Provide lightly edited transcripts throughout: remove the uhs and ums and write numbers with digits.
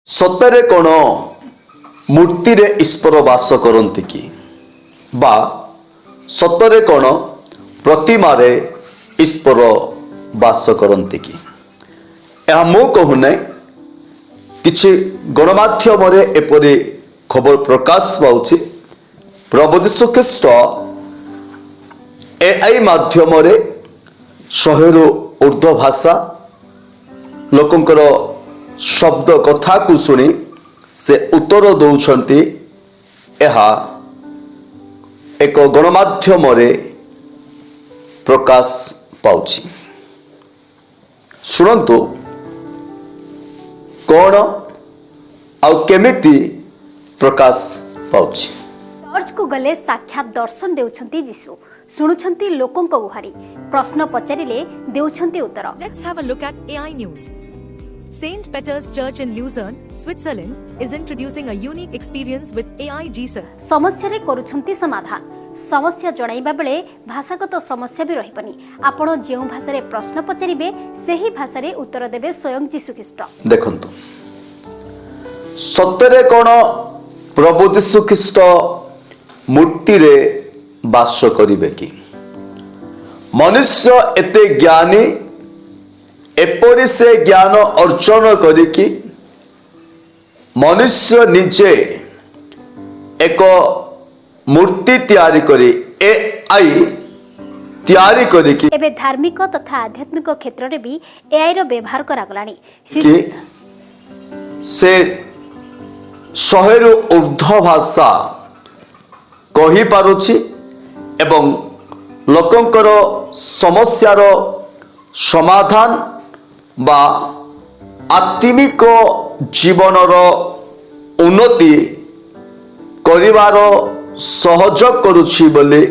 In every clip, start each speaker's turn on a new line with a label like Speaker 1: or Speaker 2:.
Speaker 1: ସତରେ କ'ଣ ମୂର୍ତ୍ତିରେ ଈଶ୍ୱର ବାସ କରନ୍ତି କି? ବା ସତରେ କ'ଣ ପ୍ରତିମାରେ ଈଶ୍ୱର ବାସ କରନ୍ତି କି? ଏହା ମୁଁ କହୁନାହିଁ, କିଛି ଗଣମାଧ୍ୟମରେ ଏପରି ଖବର ପ୍ରକାଶ ପାଉଛି। ପ୍ରଭୁ ଯୀଶୁ ଖ୍ରୀଷ୍ଟ AI ମାଧ୍ୟମରେ 100ରୁ ଉର୍ଦ୍ଧ୍ୱ ଭାଷା ଲୋକଙ୍କର ଶବ୍ଦ କଥାକୁ ଶୁଣି ସେ ଉତ୍ତର ଦେଉଛନ୍ତି। ଏହା ଏକ ଗଣମାଧ୍ୟମରେ ପ୍ରକାଶ ପାଉଛି। ଶୁଣନ୍ତୁ କ'ଣ ଆଉ କେମିତି ପ୍ରକାଶ ପାଉଛି।
Speaker 2: चर्च को गले साक्षात दर्शन देउछंती जीसु सुनुछंती लोकंक गुहारी प्रश्न पचारिले देउछंती उत्तर।
Speaker 3: Let's have a look at AI news. St. Peter's Church in Lucerne, Switzerland is introducing a unique experience with AI Jesus.
Speaker 2: समस्या रे करूछंती समाधान। समस्या जणाइबा बेले भाषागत समस्या भी रहिबनी। आपण जेउ भाषा रे प्रश्न पचारिबे सेही भाषा रे उत्तर देबे स्वयं जीसु ख्रीष्ट।
Speaker 1: देखंतु सत्ୟରେ କ'ଣ प्रभु ଯୀଶୁ ଖ୍ରୀଷ୍ଟ ମୂର୍ତ୍ତିରେ ବାସ କରିବେ କି? ମନୁଷ୍ୟ ଏତେ ଜ୍ଞାନୀ, ଏପରି ସେ ଜ୍ଞାନ ଅର୍ଜନ କରିକି ମନୁଷ୍ୟ ନିଜେ ଏକ ମୂର୍ତ୍ତି ତିଆରି କରି AI ତିଆରି କରିକି
Speaker 2: एबे धार्मिक तथा आध्यात्मिक क्षेत्र रे भी AI रो व्यवहार करा गलानी।
Speaker 1: कि से 100ରୁ ଉର୍ଦ୍ଧ୍ୱ ଭାଷା କହି ପାରୁଛି ଏବଂ ଲୋକଙ୍କର ସମସ୍ୟାର ସମାଧାନ ବା ଆତ୍ମିକ ଜୀବନର ଉନ୍ନତି କରିବାର ସହଯୋଗ କରୁଛି ବୋଲି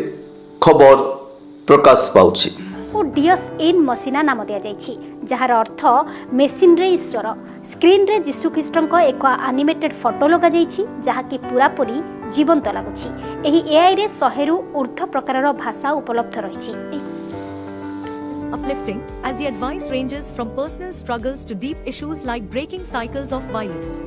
Speaker 1: ଖବର ପ୍ରକାଶ ପାଉଛି।
Speaker 2: डियस इन मसीना नाम दिया जाइछि, जहार अर्थ मेसिन रे ईश्वर। स्क्रीन रे जीसु ख्रीष्टक एक एनिमेटेड फोटो लगा जाइछि, जहा कि पूरा पूरी जीवंत लागुछि। एही AI रे 100ରୁ ऊर्ध्व प्रकारर भाषा उपलब्ध रहिछि।
Speaker 3: It's uplifting as the advice ranges from personal struggles to deep issues like breaking cycles of violence.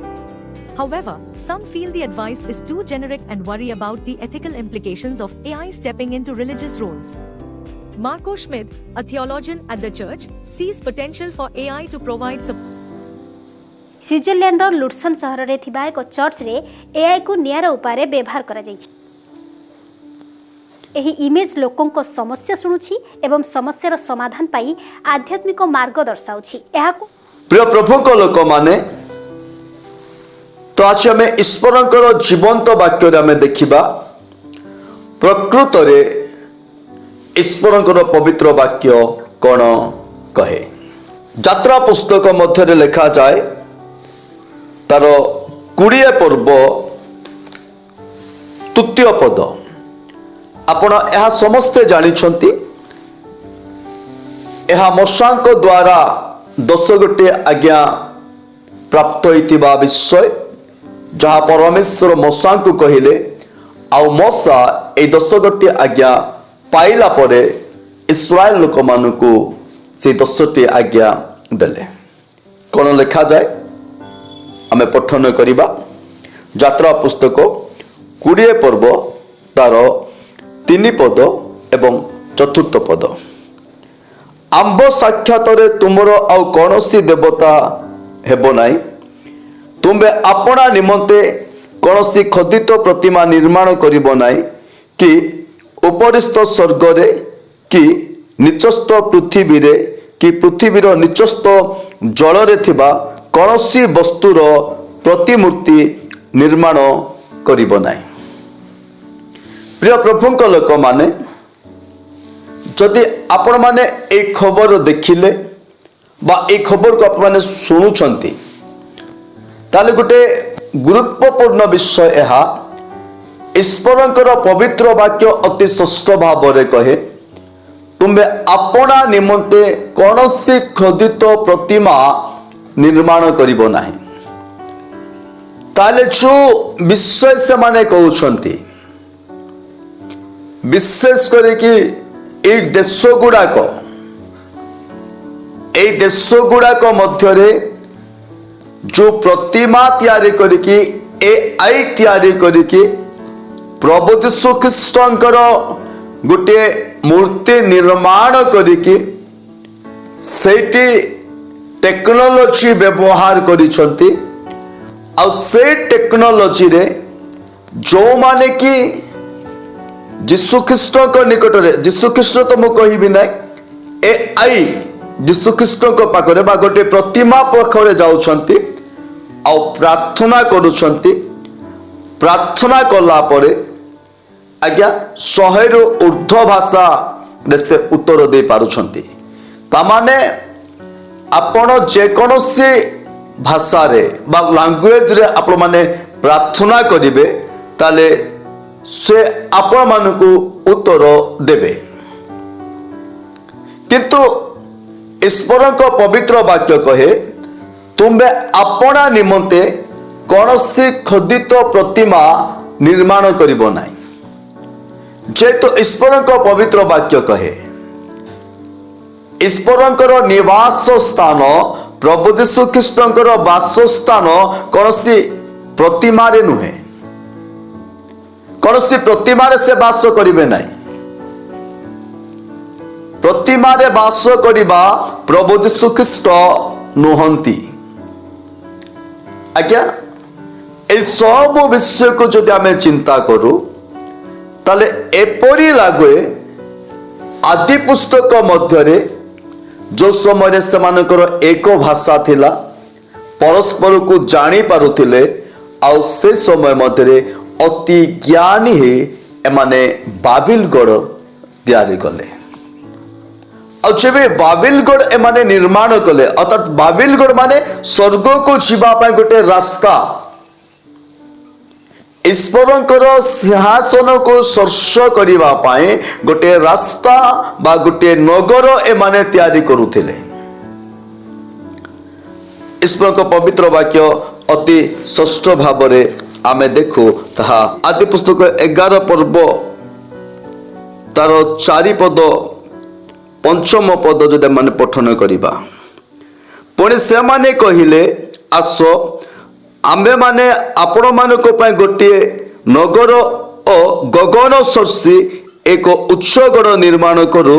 Speaker 3: However, some feel the advice is too generic and worry about the ethical implications of AI stepping into religious roles. Marco Schmidt, a theologian at the church, sees potential for AI to provide support.
Speaker 2: Switzerland Lucerne सहर रे थिबा एक church रे AI को near उपाय व्यवहार करा जाइछि। एही इमेज लोकन को समस्या सुनुछि एवं समस्यार समाधान पाई आध्यात्मिक मार्ग दर्शाउछि। एहाको
Speaker 1: प्रिय प्रभुଙ୍କ ଲୋକମାନେ तो आज आम ईश्वरଙ୍କର जीवंत वाक्य आम देखा प्रकृतरे ईश्वरଙ୍କର पवित्र वाक्य कौन कहे। यात्रा पुस्तक मध्य लिखा जाए तार 20 पर्व 3 पद। आपण यह समस्ते जानिछंती यह मूसा द्वारा 10 गोटे आज्ञा प्राप्त होइतिबा विषय, जहाँ परमेश्वर मूसा को कहिले आउ मूसा ए 10 गोटे आज्ञा पाइला परे इस्राएल लोक मानकु से 10टी आज्ञा देले। कौन लिखा जाए आम पठन करिबा। यात्रा पुस्तक 20 पर्व तार 3 पद एवं 4 पद। आंब साक्षातरे तुमर आउ कौनसी देवता हेबो नाई। तुमे अपना निमंते कौनसी खोदित प्रतिमा निर्माण करिबो नाई, कि उपरिस्थ स्वर्गरे कि निचस्थ पृथ्वी रे कि पृथ्वीर निचस्थ जल रे थिबा कौनसी वस्तुर प्रतिमूर्ति निर्माण करिबो नाई। प्रिय प्रभुଙ୍କ लोक माने जदि आपण माने ए खबर देखिले बा ए खबर को आपण माने सुनुछंती, ताले गोटे गुरुत्वपूर्ण विषय एहा ईश्वरଙ୍କର पवित्र वाक्य अति स्पष्ट भाव रे कहे तुमे अपना निमंते कौनसी खोदित प्रतिमा निर्माण करिबो नाही। ताले जो विषय से माने कहउछंती विशेष करी कि ए देश गुड़ाक मध्यरे जो प्रतिमा तैयारी करिकी एआई तैयारी करिकी प्रभु यीशु ख्रीष्टंकर गोटे मूर्ति निर्माण करिकी सेठी टेक्नोलोजी व्यवहार करिसंती आ से टेक्नोलोजी रे जो माने कि यीशु ख्रीष्ट निकट रे यीशु ख्रीष्ट तो मु कहबी ना एआई यीशु ख्रीष्ट पाखरे बा गोटे प्रतिमा पाखरे जाउछंती आ प्रार्थना करुछंती प्रार्थना कला परे आज्ञा 100 रु ऊर्ध्व भाषा रे से उत्तर दे पारुछंती तामाने आपण जे कोनोसी भाषा रे बा लैंग्वेज रे आपण माने प्रार्थना करिवे ताले से आपण मानकु उत्तर देबे किंतु ईश्वर को पवित्र वाक्य कहे तुम्बे अपना निमंते कौनसी खोदित प्रतिमा निर्माण करिबो नाही जेतु ईश्वर को पवित्र वाक्य कहे ईश्वरंकर निवास स्थान प्रभु यीशु ख्रीष्टंकर वासस्थान कौनसी प्रतिमा रे नुहे कौनसी प्रतिमा रे से वास करिवे नाही प्रतिमा रे वास करिबा प्रभु यीशु ख्रीष्ट नुहंती आज्ञा ए सब विषय को जदि आमे चिंता करू ताले एपरी लागे आदि पुस्तक मध्यरे जो समय सेमानकर एक भाषा थिला परस्पर को जानी पारुथिले आ से समय मध्यरे अति ज्ञानी हे एमाने बाबिलगढ़ तैयारी कले जब बाबिलगढ़ एमाने निर्माण कले अर्थात बाबिलगढ़ माने स्वर्ग को जीवा पाए गोटे रास्ता ईश्वरंकर सिंहासन को स्पर्श करिवा पाए गोटे रास्ता बा गोटे नगर एमाने तैयारी करुथिले ईश्वर को पवित्र वाक्य अति स्पष्ट भाव रे आमे देखो ताहा आदि पुस्तक 11 पर्व तार 4 पद 5 पद जदि माने पठन करिबा पुणी से माने कहिले आस आम्भे माने आपण मानक पय गोटे नगर ओ गगन सर्सी एक उच्चगढ़ निर्माण करू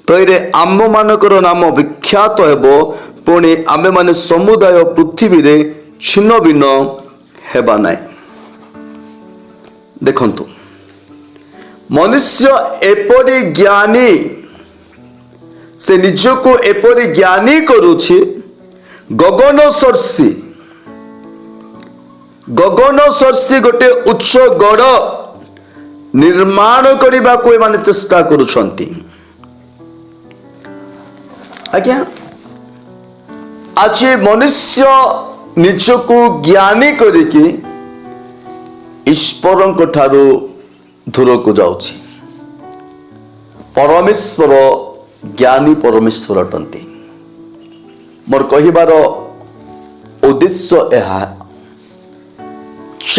Speaker 1: तैरे आम्भ मानकर नाम विख्यात हेबो पुणी आम्भे माने समुदाय पृथ्वी रे छिन्न भिन्न हेबा नाय देखंतु मनुष्य एपरि ज्ञानी से निजको एपरि ज्ञानी करुछि गगन सर्सी गोटे उच्च गढ़ निर्माण करने को माने चेष्टा करुछंती आज्ञा आज मनुष्य निजको ज्ञानी करिकी ईश्वर ठारू दूर को जाउछि परमेश्वर ज्ञानी परमेश्वर अटंती मोर कहिबार उद्देश्य यह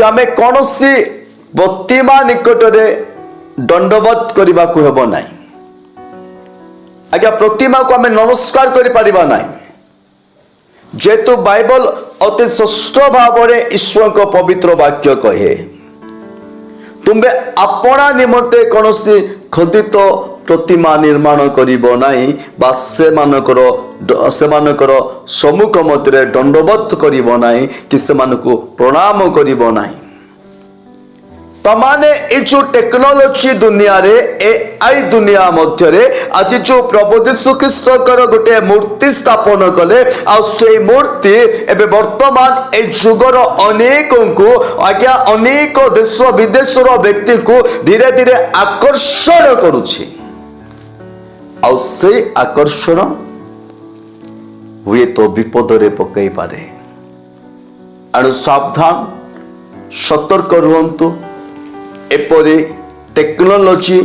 Speaker 1: आमे कौन सी प्रतिमा निकट रे दंडवत करने को हेब ना आज्ञा प्रतिमा को आमे नमस्कार करि परिबा ना जेतु बाइबल अति स्पष्ट भाव रे ईश्वर को पवित्र वाक्य कहे तुम्बे अपना निमंते कौन सी खोदित प्रतिमा निर्माण करिबो नाही बा से मानकर सम्मुख मध्य दंडवत करिबो नाही कि से मानको प्रणाम करिबो नाही तमाने ए जो टेक्नोलॉजी दुनिया रे एआई दुनिया मध्य रे आज जो प्रभु यीशु ख्रीष्ट कर गोटे मूर्ति स्थापन कले आ से मूर्ति एबे वर्तमान ए जुगर अनेक को आज्ञा अनेक देश विदेश रो व्यक्ति को धीरे धीरे आकर्षण करूछि आ से आकर्षण हुए तो विपद रे पकई पारे अणु सावधान सतर्क रुहंतु एपरी टेक्नोलॉजी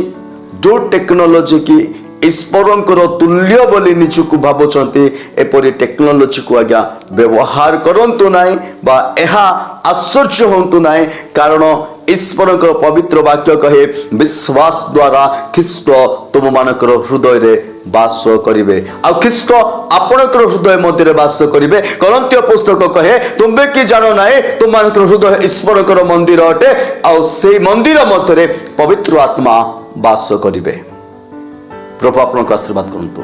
Speaker 1: जो टेक्नोलॉजी की ଈଶ୍ୱରଙ୍କର ତୁଲ୍ୟ ବୋଲି ନିଜକୁ ଭାବୁଛନ୍ତି ଏପରି ଟେକ୍ନୋଲୋଜିକୁ ଆଜ୍ଞା ବ୍ୟବହାର କରନ୍ତୁ ନାହିଁ ବା ଏହା ଆଶ୍ଚର୍ଯ୍ୟ ହୁଅନ୍ତୁ ନାହିଁ, କାରଣ ଈଶ୍ୱରଙ୍କର ପବିତ୍ର ବାକ୍ୟ କହେ ବିଶ୍ୱାସ ଦ୍ୱାରା ଖ୍ରୀଷ୍ଟ ତୁମମାନଙ୍କର ହୃଦୟରେ ବାସ କରିବେ ଆଉ ଖ୍ରୀଷ୍ଟ ଆପଣଙ୍କର ହୃଦୟ ମଧ୍ୟରେ ବାସ କରିବେ। କରନ୍ତୀୟ ପୁସ୍ତକ କହେ ତୁମେ କି ଜାଣ ନାହିଁ ତୁମମାନଙ୍କର ହୃଦୟ ଈଶ୍ୱରଙ୍କର ମନ୍ଦିର ଅଟେ ଆଉ ସେଇ ମନ୍ଦିର ମଧ୍ୟରେ ପବିତ୍ର ଆତ୍ମା ବାସ କରିବେ। ପ୍ରଭୁ ଆପଣଙ୍କୁ ଆଶୀର୍ବାଦ କରନ୍ତୁ।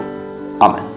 Speaker 1: ଆମେନ୍।